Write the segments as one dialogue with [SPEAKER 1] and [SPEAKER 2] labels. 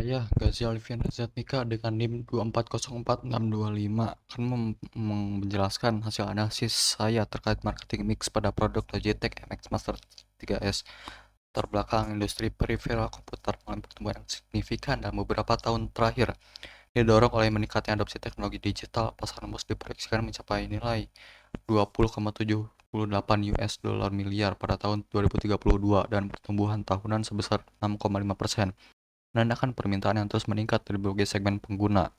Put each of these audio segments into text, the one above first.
[SPEAKER 1] Saya Gazi Alfian Azatnika dengan NIM 2404625 akan menjelaskan hasil analisis saya terkait marketing mix pada produk Logitech MX Master 3S. Terbelakang industri peripheral komputer mengalami pertumbuhan yang signifikan dalam beberapa tahun terakhir. Didorong oleh meningkatnya adopsi teknologi digital, pasar MOS diproyeksikan mencapai nilai 20,78 US dollar miliar pada tahun 2032 dan pertumbuhan tahunan sebesar 6,5%. Menandakan permintaan yang terus meningkat dari berbagai segmen pengguna.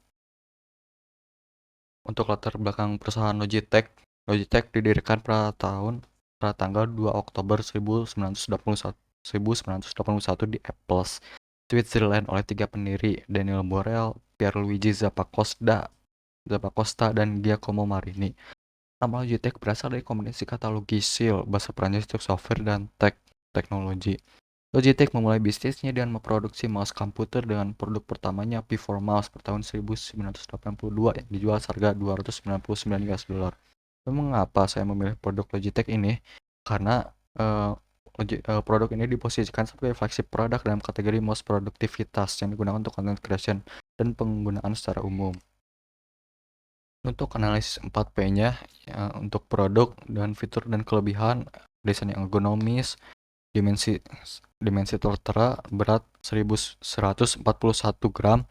[SPEAKER 1] Untuk latar belakang perusahaan Logitech, Logitech didirikan pada tanggal 2 Oktober 1981 di Naples, Switzerland oleh tiga pendiri, Daniel Borel, Pierluigi Zappacosta, dan Giacomo Marini. Nama Logitech berasal dari kombinasi kata Logiciel, bahasa Prancis untuk software, dan teknologi. Logitech memulai bisnisnya dengan memproduksi mouse komputer dengan produk pertamanya P4 Mouse pada tahun 1982 yang dijual seharga 299 US dollar. Mengapa saya memilih produk Logitech ini? Karena eh, produk ini diposisikan sebagai flagship produk dalam kategori mouse produktivitas yang digunakan untuk content creation dan penggunaan secara umum. Untuk analisis 4P-nya, ya, untuk produk dan fitur dan kelebihan, desain yang ergonomis, dimensi dimensi tertera, berat 1141 gram,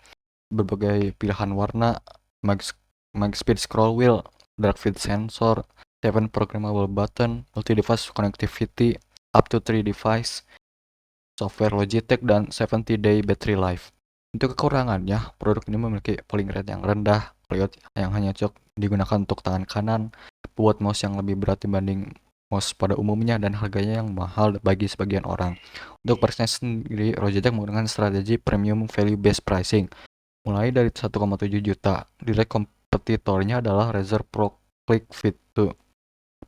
[SPEAKER 1] berbagai pilihan warna, mag speed scroll wheel, dark field sensor, 7 programmable button, multi-device connectivity, up to 3 device, software Logitech, dan 70-day battery life. Untuk kekurangannya, produk ini memiliki polling rate yang rendah, layout yang hanya cocok digunakan untuk tangan kanan, buat mouse yang lebih berat dibanding mouse pada umumnya, dan harganya yang mahal bagi sebagian orang. Untuk pricenya sendiri, Logitech menggunakan strategi premium value based pricing, mulai dari 1,7 juta. Direct kompetitornya adalah Razer Pro Click Fit 2.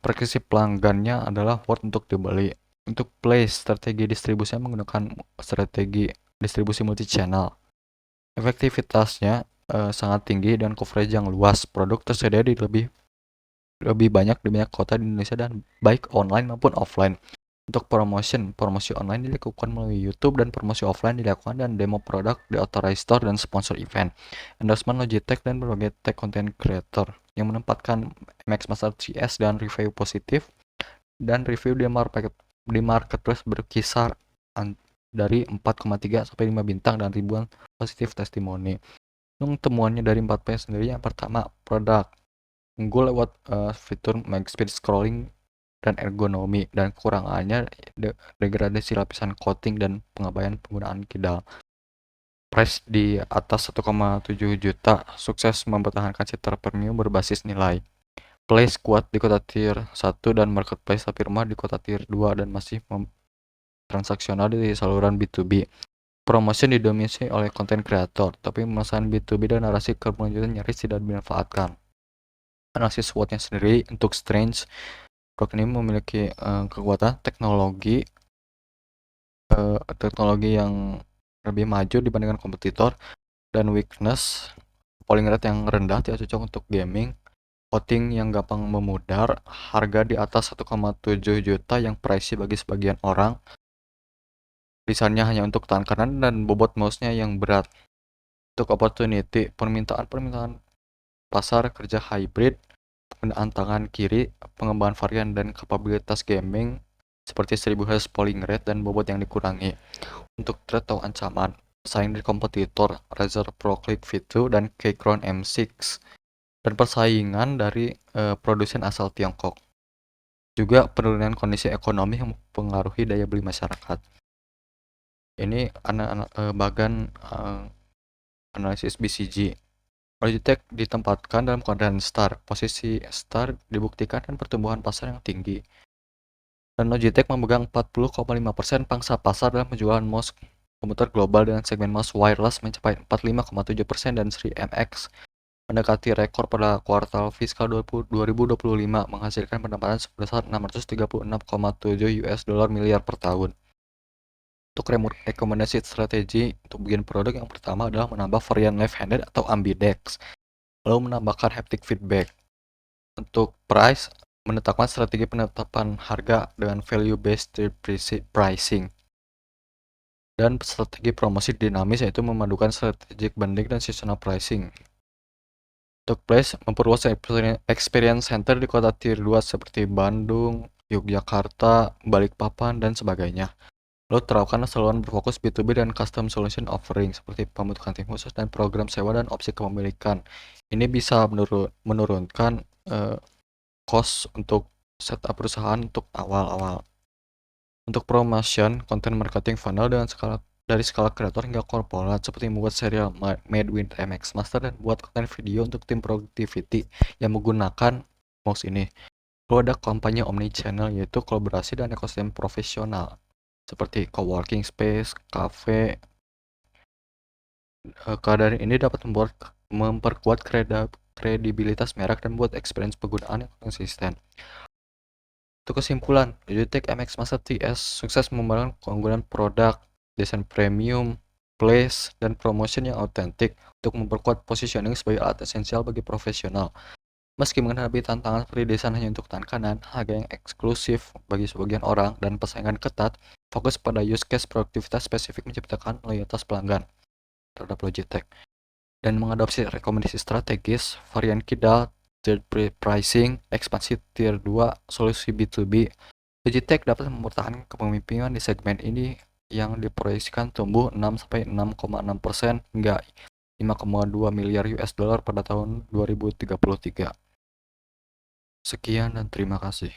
[SPEAKER 1] Preskripsi pelanggannya adalah worth untuk dibeli. Untuk Play, strategi distribusinya menggunakan strategi distribusi multi-channel. Efektivitasnya sangat tinggi dan coverage yang luas. Produk tersedia di lebih banyak di banyak kota di Indonesia dan baik online maupun offline. Untuk promosi online dilakukan melalui YouTube dan promosi offline dilakukan dan demo produk di authorized store dan sponsor event. Endorsement Logitech dan berbagai tech content creator yang menempatkan MX Master 3S dan review positif, dan review di marketplace berkisar dari 4,3 sampai 5 bintang dan ribuan positif testimoni. Temuannya dari 4P sendiri, yang pertama, produk unggul lewat fitur mag speed scrolling dan ergonomi, dan kekurangannya degradasi lapisan coating dan pengabaian penggunaan kidal. Price di atas 1,7 juta, sukses mempertahankan citra premium berbasis nilai. Place kuat di kota tier 1 dan marketplace Afirma di kota tier 2 dan masih transaksional di saluran B2B. Promotion didominasi oleh konten kreator, tapi pemasaran B2B dan narasi keberlanjutan nyaris tidak dimanfaatkan. Analisis SWOT-nya sendiri, untuk strength, produk ini memiliki kekuatan teknologi yang lebih maju dibandingkan kompetitor, dan weakness, polling rate yang rendah, tidak cocok untuk gaming, voting yang gampang memudar, harga di atas 1,7 juta yang pricey bagi sebagian orang, desainnya hanya untuk tangan kanan, dan bobot mouse-nya yang berat. Untuk opportunity, permintaan pasar kerja hybrid, penggunaan tangan kiri, pengembangan varian dan kapabilitas gaming seperti 1000 Hz polling rate dan bobot yang dikurangi. Untuk threat atau ancaman, saing dari kompetitor Razer Pro Click V2 dan Keychron M6, dan persaingan dari produsen asal Tiongkok. Juga penurunan kondisi ekonomi yang mempengaruhi daya beli masyarakat. Ini bagian analisis BCG. Logitech ditempatkan dalam keadaan star. Posisi star dibuktikan dengan pertumbuhan pasar yang tinggi. Dan Logitech memegang 40,5% pangsa pasar dalam penjualan mouse komputer global, dengan segmen mouse wireless mencapai 45,7% dan seri MX mendekati rekor pada kuartal fiskal 2025, menghasilkan pendapatan sebesar 636,7 US dollar miliar per tahun. Untuk rekomendasi strategi untuk bikin produk, yang pertama adalah menambah varian left-handed atau ambidex, lalu menambahkan haptic feedback. Untuk price, menetapkan strategi penetapan harga dengan value based pricing. dan strategi promosi dinamis, yaitu memadukan strategic banding dan seasonal pricing. Untuk place, memperluas experience center di kota tier 2 seperti Bandung, Yogyakarta, Balikpapan, dan sebagainya. Lalu terapkan selaluan berfokus B2B dan custom solution offering seperti pembentukan tim khusus dan program sewa dan opsi kepemilikan. Ini bisa menurunkan cost untuk setup perusahaan untuk awal-awal. Untuk promotion, konten marketing funnel dari skala kreator hingga korporat, seperti membuat serial Made with MX Master dan buat konten video untuk tim productivity yang menggunakan mouse ini. Lalu ada kampanye omni-channel, yaitu kolaborasi dan ekosistem profesional seperti coworking space, cafe. Keadaan ini dapat memperkuat kredibilitas merek dan buat experience penggunaan yang konsisten. Untuk kesimpulan, Logitech MX Master TS sukses membangun keunggulan produk, desain premium, place, dan promotion yang autentik untuk memperkuat positioning sebagai alat esensial bagi profesional. Meski menghadapi tantangan seperti desain hanya untuk tangan kanan, harga yang eksklusif bagi sebagian orang, dan persaingan ketat, fokus pada use case produktivitas spesifik menciptakan loyalitas pelanggan terhadap Logitech. Dan mengadopsi rekomendasi strategis, varian kidal, third pricing, ekspansi tier 2, solusi B2B, Logitech dapat mempertahankan kepemimpinan di segmen ini yang diproyeksikan tumbuh 6-6,6% hingga 5,2 miliar US dollar pada tahun 2033. Sekian dan terima kasih.